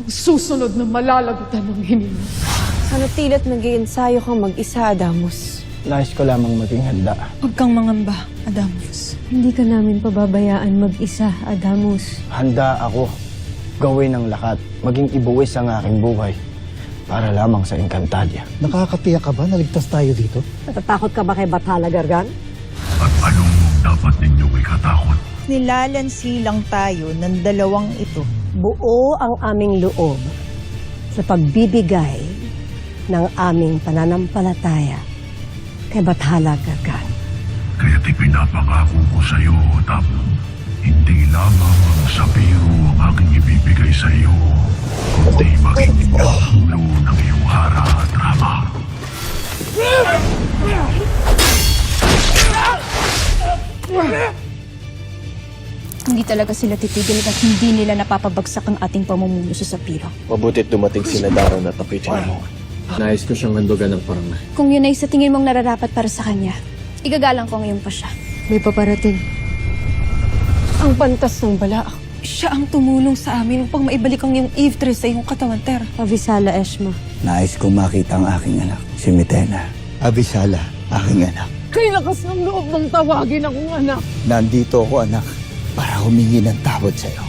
ang susunod na malalagutan ng hininga. Sana tila't nag-iensayo kang mag-isa, Adamus. Nais ko lamang maging handa. Huwag kang mangamba, Adamus. Hindi ka namin pababayaan mag-isa, Adamus. Handa ako gawin ang lahat, maging ibuwis ang aking buhay para lamang sa Encantadia. Nakakatiyak ka ba na ligtas tayo dito? Natatakot ka ba kay Bathala Gargan? At anong dapat ninyong ikatakot? Nilalansi lang tayo ng dalawang ito. Buo ang aming loob sa pagbibigay ng aming pananampalataya kay Bathala Gargan. Kaya't ipinapangako ko sa iyo, Tam, hindi lamang sa biro ang aking ibibigay sa iyo, kundi maging ulo ng iyong hara at drama. Hindi talaga sila titigil at hindi nila napapabagsak ang ating pamumuno sa Sapiro. Mabuti't dumating si Nadaron at tapitin mo. Nais ko siyang handugan ng parangay. Kung yun ay sa tingin mong nararapat para sa kanya, igagalang ko ngayon pa siya. May paparating. Ang pantas ng bala. Siya ang tumulong sa amin upang maibalik ang iyong Evetres sa iyong katawan, Ter. Avisala, Eshma. Nais ko makita ang aking anak, si Mitena. Abisala, aking anak. Kay lakas ng loob ng tawagin akong anak. Nandito ako, anak, para humingi ng tawad sa'yo.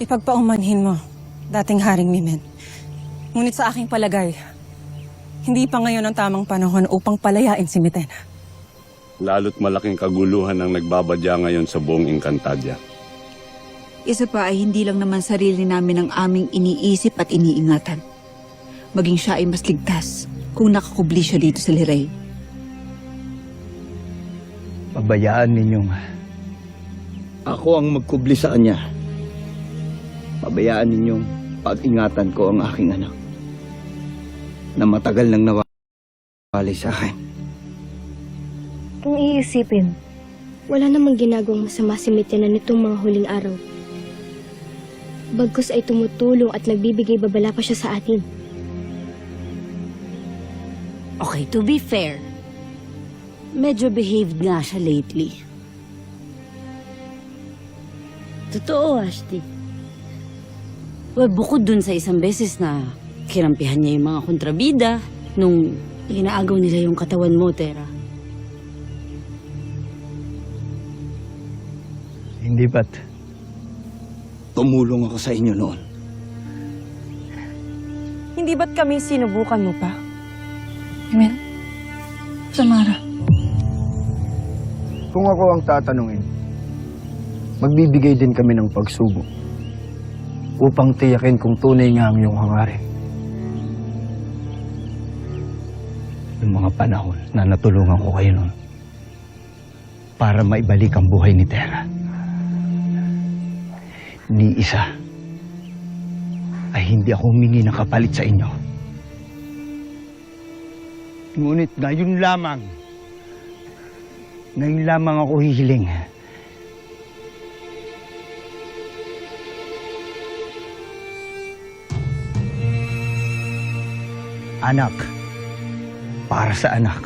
Ipagpaumanhin mo, dating Haring Mimen. Ngunit sa aking palagay, hindi pa ngayon ang tamang panahon upang palayain si Mitena. Lalo't malaking kaguluhan ang nagbabadya ngayon sa buong Encantadia. Isa pa ay hindi lang naman sarili namin ang aming iniisip at iniingatan. Maging siya ay mas ligtas kung nakakubli siya dito sa Liray. Pabayaan ninyong ako ang magkubli sa kanya. Pabayaan ninyong pag-ingatan ko ang aking anak na matagal nang nawawali sa akin. Kung iisipin, wala namang ginagawang masama si Mitena nitong mga huling araw. Bagkus ay tumutulong at nagbibigay babala pa siya sa atin. Okay, to be fair, medyo behaved nga siya lately. Totoo, Ashti. Well, bukod dun sa isang beses na kirampihan niya yung mga kontrabida nung inaagaw nila yung katawan mo, Tera. Hindi ba't tumulong ako sa inyo noon? Hindi ba't kami sinubukan mo pa? Amen? Samara. Kung ako ang tatanungin, magbibigay din kami ng pagsubok upang tiyakin kung tunay nga ang iyong hangarin. Yung mga panahon na natulungan ko kayo noon para maibalik ang buhay ni Tera. Ni isa ay hindi ako humingi ng kapalit sa inyo. Ngunit ngayon lamang ako hihiling. Anak, para sa anak.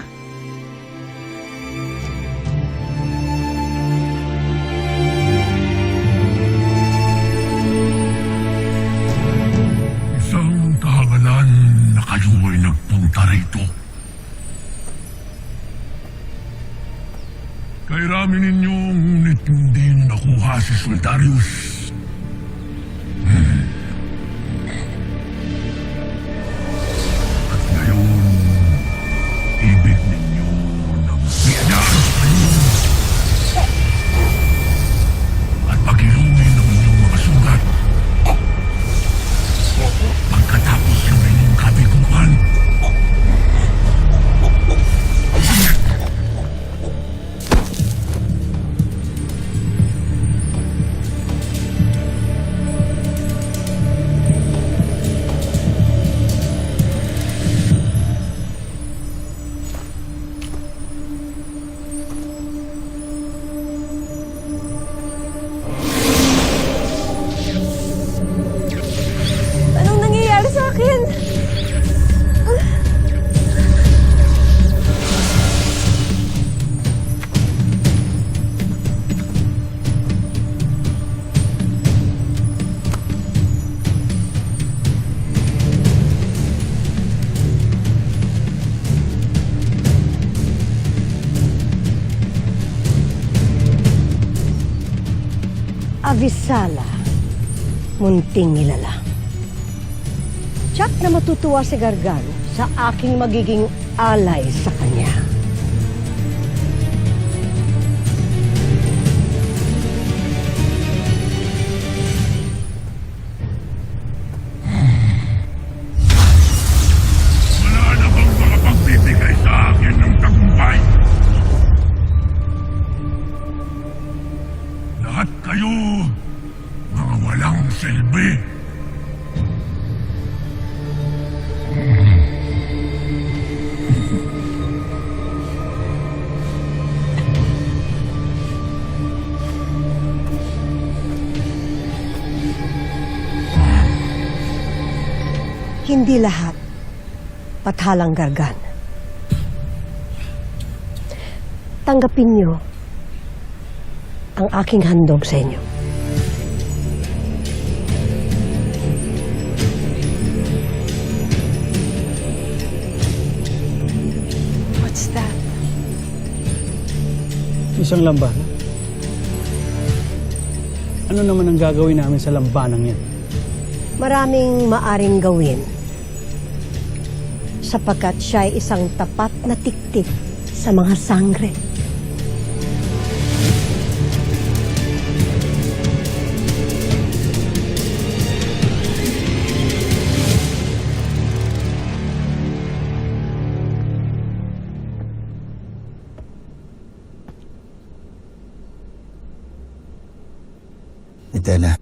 Isang kahangalan na kayo ay nagpunta rito. Kay rami ninyong ngunit hindi nakuha si Soldarius. At ngayon, ibig ninyo ng biyayaan sa kayo. At pag-ilumin ng inyong mga sugat. Pagkatapos ng inyong kabiguan, Avisala, munting nilala. Tiyak na matutuwa si Gargan sa aking magiging alay sa kanya. Wala na bang makapagbibigay sa akin ng tagumpay? Lahat kayo, mga walang silbi. Hindi lahat Bathalang Gargan. Tanggapin niyo ang aking handog sa inyo. What's that? Isang lambanan? Ano naman ang gagawin namin sa lambanang yan? Maraming maaring gawin sapagkat siya ay isang tapat na tiktik sa mga sangre. Itena.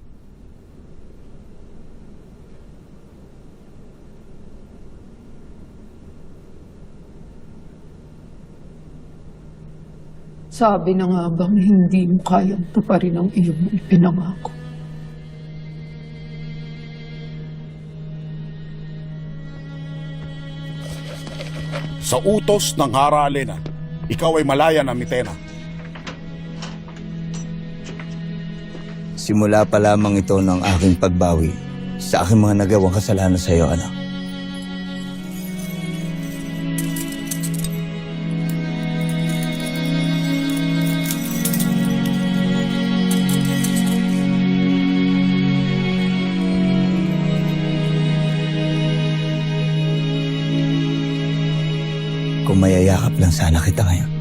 Sabi na nga bang hindi mo kayang tuparin ang iyong ipinangako. Sa utos ng Haralena, ikaw ay malaya na Mitena. Simula pa lamang ito ng aking pagbawi sa aking mga nagawang kasalanan sa iyo, anak. Kung mayayakap lang sana kita ngayon.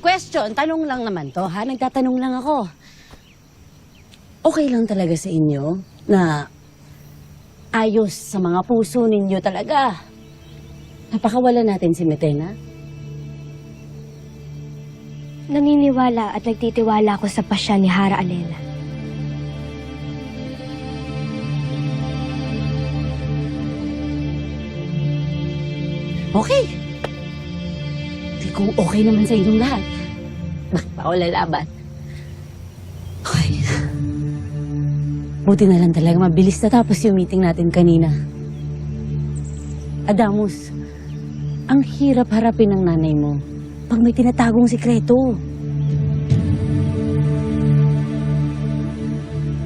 Question, tanong lang naman to, ha? Nagtatanong lang ako. Okay lang talaga sa inyo na ayos sa mga puso ninyo talaga. Napakawala natin si Mitena. Naniniwala at nagtitiwala ako sa pasya ni Hara Alena. Okay. Di kung okay naman sa inyong lahat. Bakit pa ako lalaban? Okay. Buti na lang talaga mabilis natapos yung meeting natin kanina. Adamus, ang hirap harapin ng nanay mo pag may tinatagong sikreto.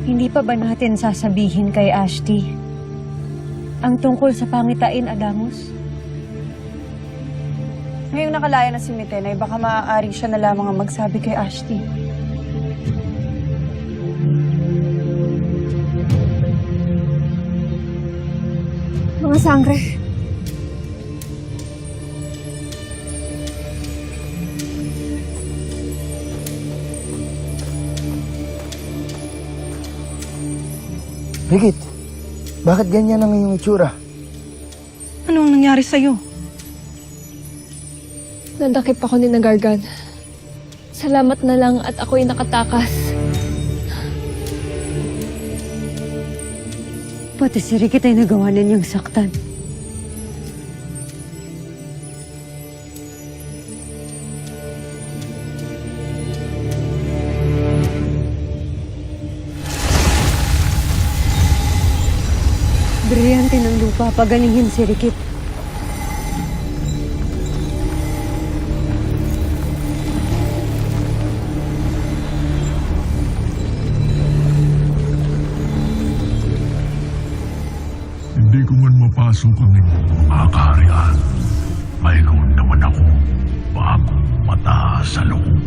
Hindi pa ba natin sasabihin kay Ashti ang tungkol sa pangitain, Adamus? Ngayong nakalaya na si Mitena, baka maaari siya na lamang ang magsabi kay Ashti. Mga sangre. Brigit, bakit ganyan ang iyong itsura? Anong nangyari sa'yo? Nandakip ako ni Nagargan. Salamat na lang at ako'y nakatakas. Pati si Ricky tayo nagawa ninyong saktan. Brilyante ng lupa papagalingin si Rikit. Hindi ko man mapasok ang inyong mga kaharian. Mayroon naman ako bagong mata sa loob.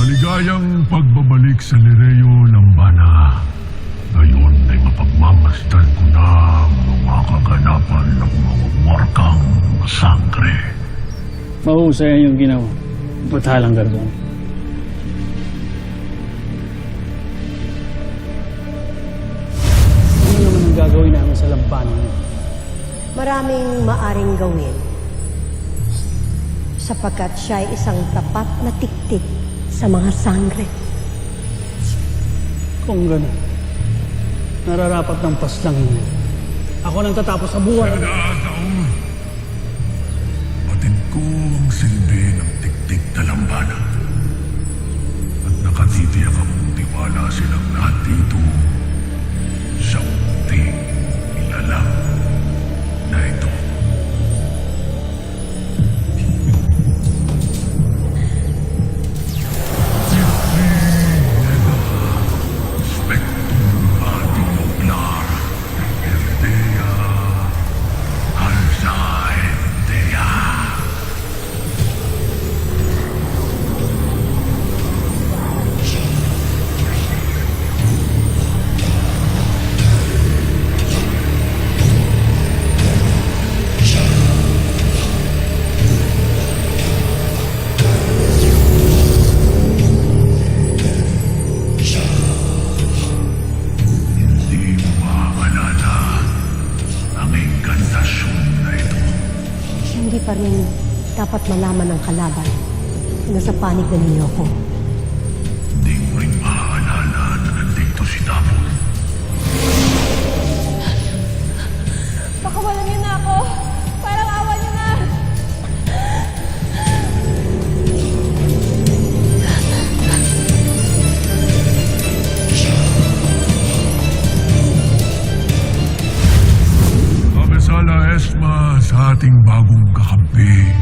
Maligayang pagbabalik sa Lireo Lambana. Ngayon ay mapagmamasdan ko na ang mga kaganapan ng mga warkang sangre. Mahusay yung ginawa. Batalang Gargano. Ano naman ang gagawin namin sa lampanan niyo? Maraming maaring gawin. Sapagkat siya ay isang tapat na tiktik sa mga sangre. Kung gano'n, nararapat ng paslang niyo. Ako nang tatapos sa buhay. Batid ko ang silbi ng tiktik na lambana. At nakatitiyak akong tiwala silang lahat dito sa unting nilalang na ito. Hindi pa rin dapat malaman ng kalaban na sa panig na ninyo ako. Hindi mo rin maaalala na nandito si Damon. Pakawalan niyo na ako! Parang awa niyo na! Abesala Esma sa ating bagong kakampi.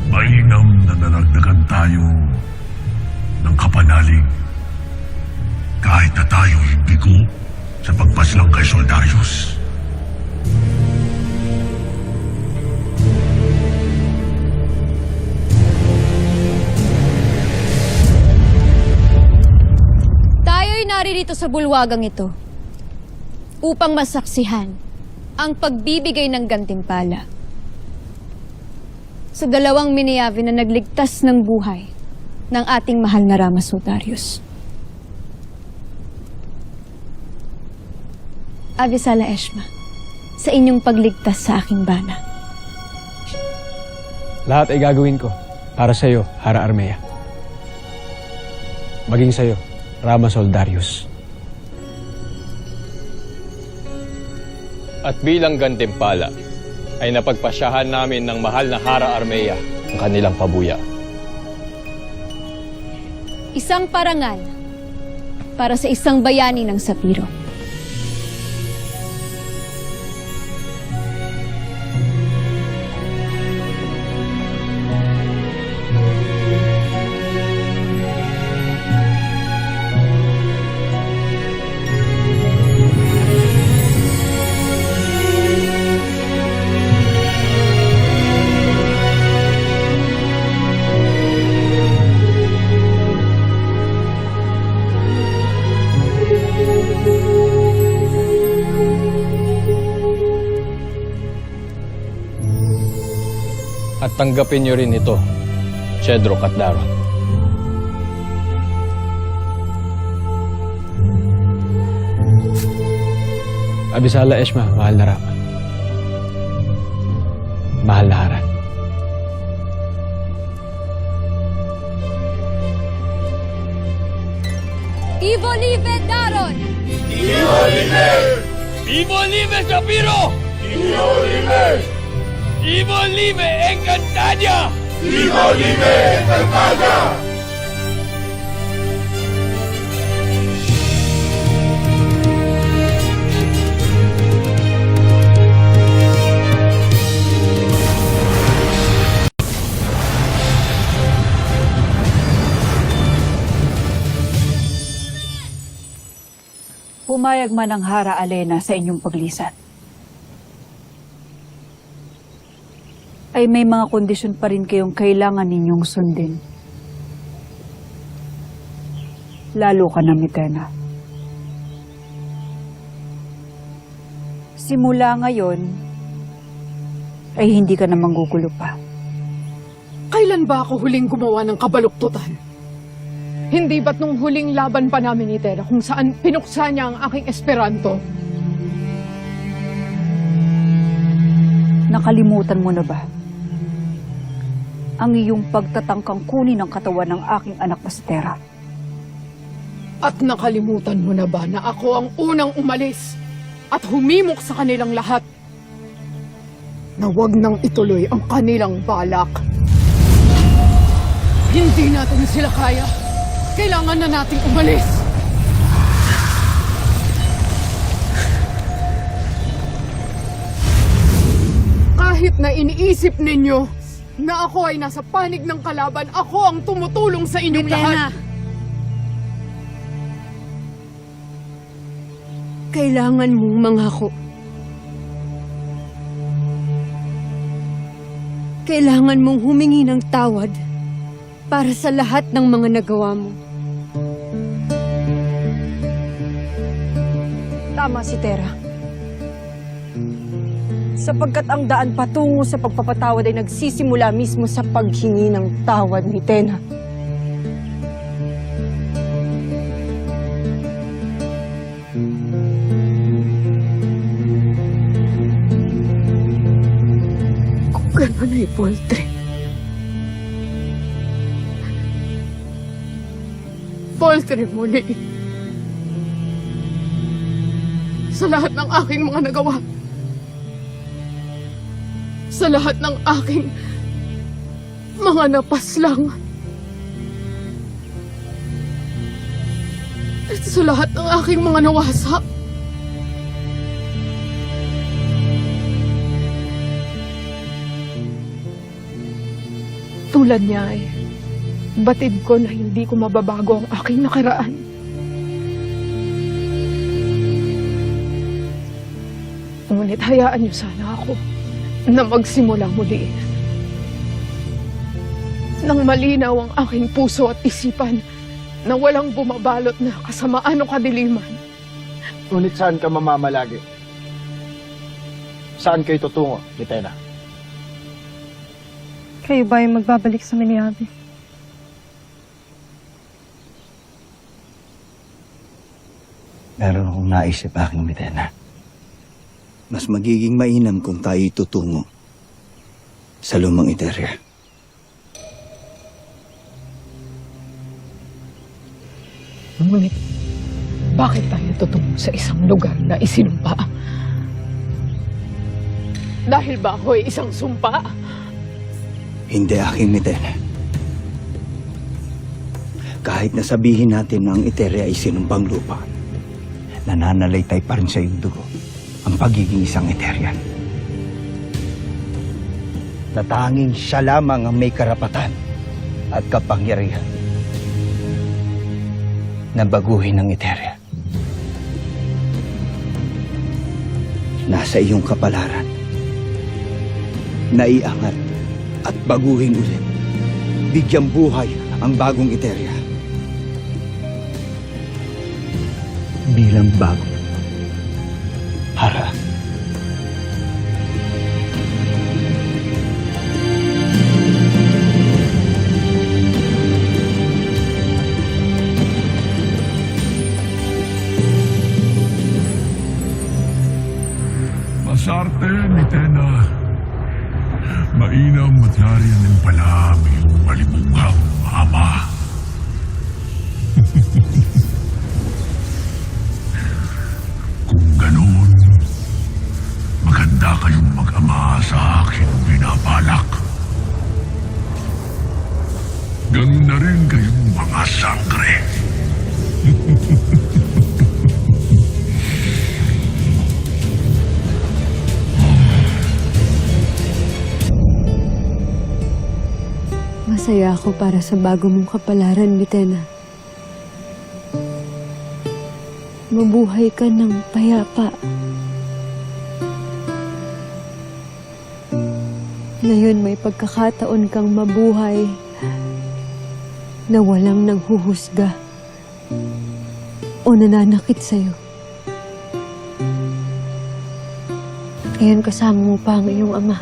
Mainam na naragdagan tayo ng kapanalig. Kahit na tayo'y bigo sa pagpaslang kay Soldarius. Tayo'y naririto sa bulwagang ito upang masaksihan ang pagbibigay ng gantimpala sa dalawang Miniavi na nagligtas ng buhay ng ating mahal na Rama Soldarius. Abisala Eshma, sa inyong pagligtas sa aking bana. Lahat ay gagawin ko para sa iyo, Hara Armea. Maging sa iyo, Rama Soldarius. At bilang gantimpala, ay napagpasyahan namin ng mahal na Hara Armea ang kanilang pabuya. Isang parangal para sa isang bayani ng Sapiro. At tanggapin niyo rin ito, Cedro Catdaro. Abisala Eshma, mahal na Rama. Mahal na Hara. Ivo Live Daron! Vivo Lime Sapiro! Vivo Lime! Vivo Lime Encantadia! Vivo Lime Encantadia! Pumayag man ang Hara Alena sa inyong paglisan, ay may mga kondisyon pa rin kayong kailangan ninyong sundin. Lalo ka na, Mitena. Simula ngayon, ay hindi ka na manggugulo pa. Kailan ba ako huling gumawa ng kabaluktutan? Hindi ba't nung huling laban pa namin ni Tera kung saan pinuksa niya ang aking Esperanto? Nakalimutan mo na ba ang iyong pagtatangkang kunin ang katawan ng aking anak na si Tera? At nakalimutan mo na ba na ako ang unang umalis at humimok sa kanilang lahat na huwag nang ituloy ang kanilang balak? Hindi natin sila kaya. Kailangan na nating umalis. Kahit na iniisip ninyo na ako ay nasa panig ng kalaban, ako ang tumutulong sa inyong lahat. Kailangan mong mangako. Kailangan mong humingi ng tawad para sa lahat ng mga nagawa mo. Tama si Tera. Sapagkat ang daan patungo sa pagpapatawad ay nagsisimula mismo sa paghingi ng tawad ni Tena. Kung gano'n ay Poltre. Poltre muli. Sa lahat ng aking mga nagawa. Sa lahat ng aking mga napaslang. At sa lahat ng aking mga nawasa. Tulad niya ay batid ko na hindi ko mababago ang aking nakaraan. Ngunit hayaan niyo sana ako na magsimula muli. Nang malinaw ang aking puso at isipan na walang bumabalot na kasamaan o kadiliman. Ngunit saan ka mamamalagi? Saan kayo tutungo, Mitena? Kayo ba yung magbabalik sa Miniabi? Meron akong naisip, aking Mitena. Mas magiging mainam kung tayo'y tutungo sa lumang Eteria. Ngunit, bakit tayo tutungo sa isang lugar na isinumpa? Dahil ba ako ay isang sumpa? Hindi, aking Mitena. Kahit nasabihin natin na ang Eteria ay sinumpang lupa, nananalaytay pa rin sa iyong dugo ang pagiging isang Eterian. Na tanging siya lamang ang may karapatan at kapangyarihan na baguhin ang Eteria. Nasa iyong kapalaran na iangat at baguhin ulit. Bigyang buhay ang bagong Eteria. Bilang bagong Hara. Masarte, Mitena. Mainam at nariyan din pala ang iyong malimukhang ama. masama sa akin binabalak. Ganun na rin kayong mga sangre. Masaya ako para sa bago mong kapalaran, Mitena. Mabuhay ka ng payapa. Ngayon may pagkakataon kang mabuhay na walang naghuhusga o nananakit sa'yo. Ngayon kasama mo pa ang iyong ama.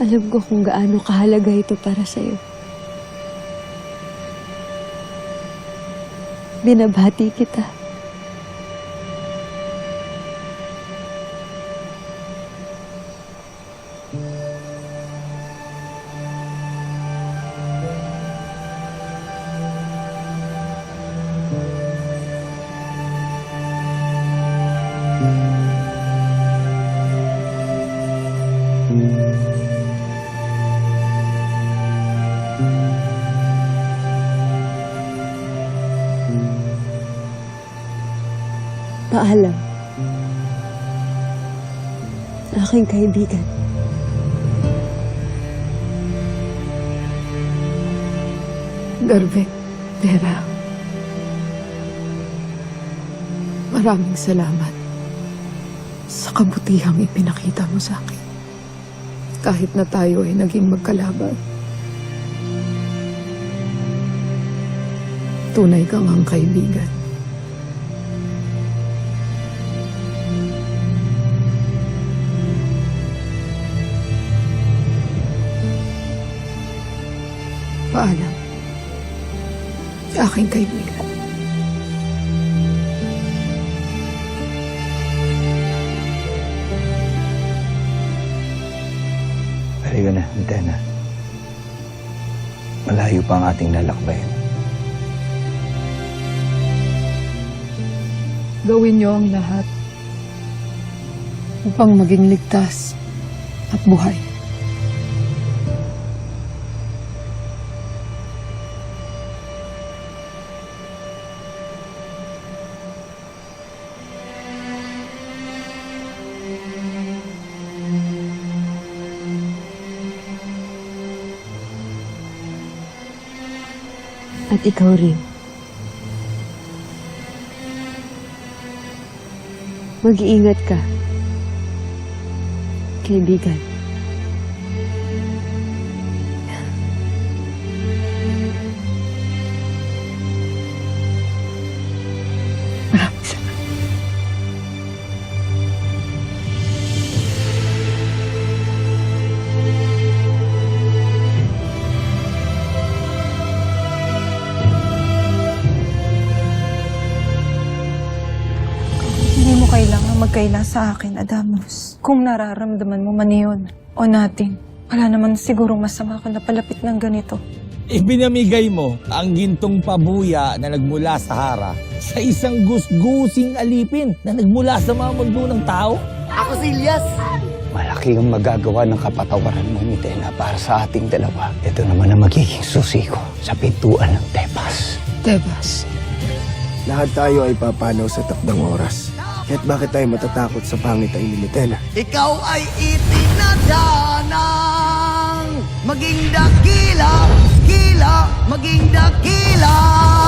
Alam ko kung gaano kahalaga ito para sa'yo. Binabati kita. Paalam. Aking kaibigan. Garvin, Vera. Maraming salamat sa kabutihang ipinakita mo sa akin. Kahit na tayo ay naging magkalaban. Tunay kang ang kaibigan. Paalam sa aking kaibigan. Halika na, Mitena. Malayo pa ang ating lalakbayin. Gawin niyo ang lahat upang maging ligtas at buhay. At ikaw rin. Mag-iingat ka, kaibigan. Maraming salamat. Hindi mo kailangan magkaila sa akin, Adamos. Kung nararamdaman mo man yun o natin, wala naman sigurong masama kung napalapit ng ganito. Ibinamigay mo ang gintong pabuya na nagmula sa Hara sa isang gusgusing alipin na nagmula sa mga mundo ng tao? Ako si Ilyas! Malaki ang magagawa ng kapatawaran mo, Mitena, para sa ating dalawa. Ito naman ang magiging susi ko sa pintuan ng Tebas. Tebas. Lahat tayo ay papanaw sa takdang oras. Kaya't bakit tayo matatakot sa pangit ay ni Mitena? Ikaw ay itinadanang maging dakila, maging dakila.